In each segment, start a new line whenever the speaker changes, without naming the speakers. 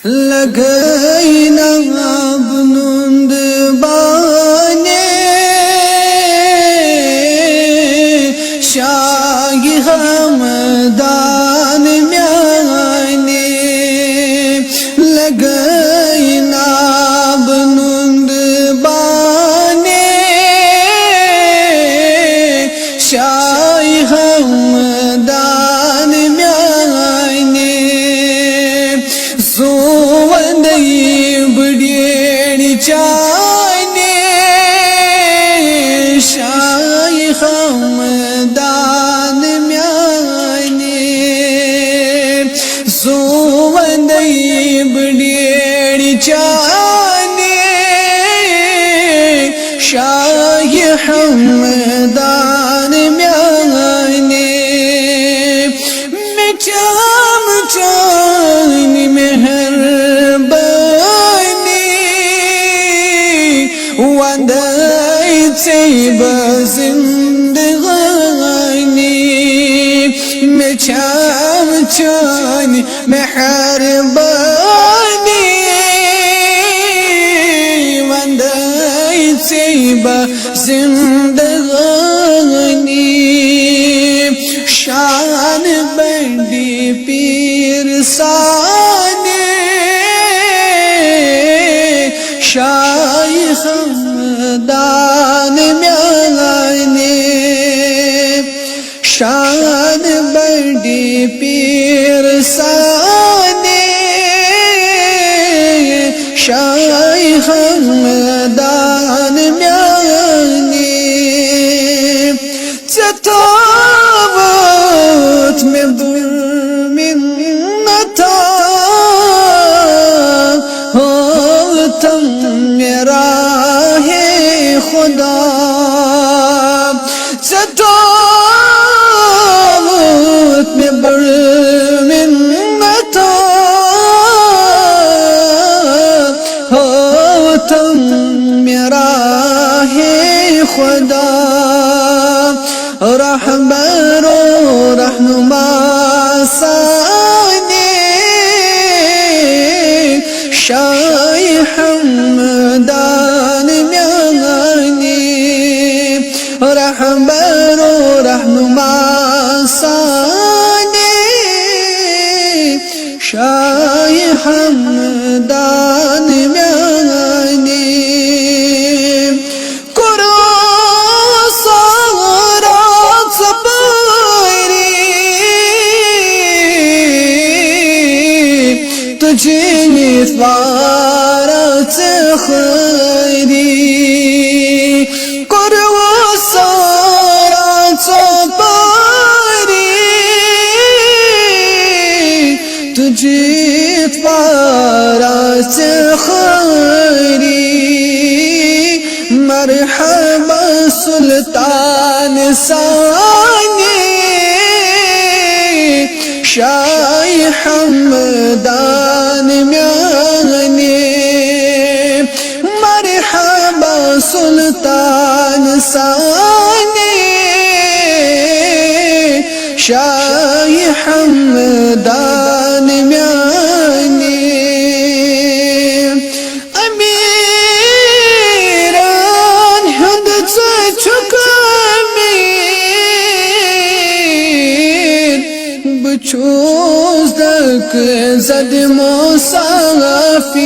لگینا بنند بانے شاہ ہمدان میانے لگینا بنند بانے شاہ ہمدان میانے بڑی چانے شاہ ہمدان میانے سوندی بڑی چانے شاہ ہمدان میانے میں چام چانی مہر زندگانی میں چام چان مہربانی وندائی سیبا زندگانی شان بندی پیر سانے شاہ ہمدان میانے شان بڑی پیر سانے شاہ ہمدان میانے ستاوت میں منتا تم میرا ہے خدا ستاوت میں بڑھ منتا ہو تم میرا ہے خدا رہبر و رہنما ثانی شاہ ہمدان میانے رہبر و رہنما ثانی شاہ ہمدان میانے تجھے نفارت خیری کرو سارا چپاری تجھے نفارت خیری مرحبا سلطان ثانی شاہ ہمدان میانے مرحبا سلطان ثانی شاہ ہمدان میانے امیران ہند سے چکا بچوز دک زد مسافر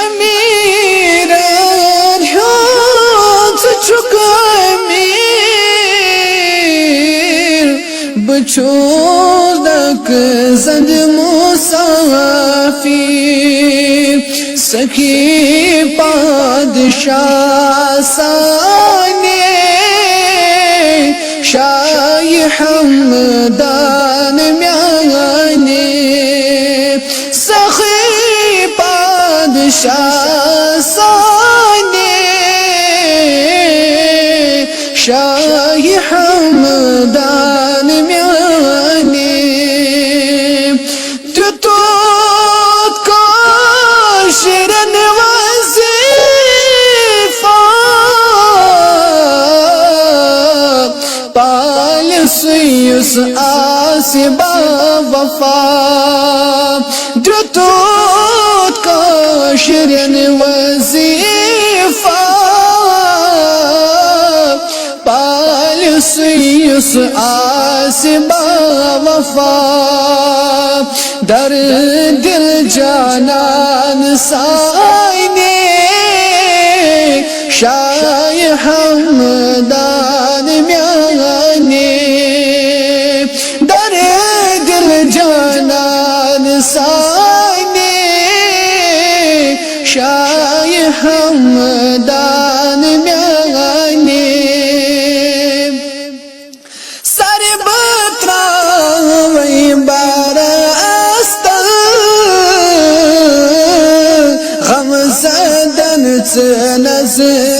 امیران ہاتھ چکا امیر بچوز دک زد مسافر سخی پادشاہ سانے شاہ ہمدان میانے سخی پادشاہ سانے شاہ ہمدان میانے تتوت کاشرن وظیفہ پال سیس آسبا وفا درتوت کاشرین وظیفہ پالسیس آسبا وفا در دل جانان سائنے شاہ حمدان میانے در دل جانان سائنے شاہ حمدان میانے سر بتراوی بارستن غم زدن نظر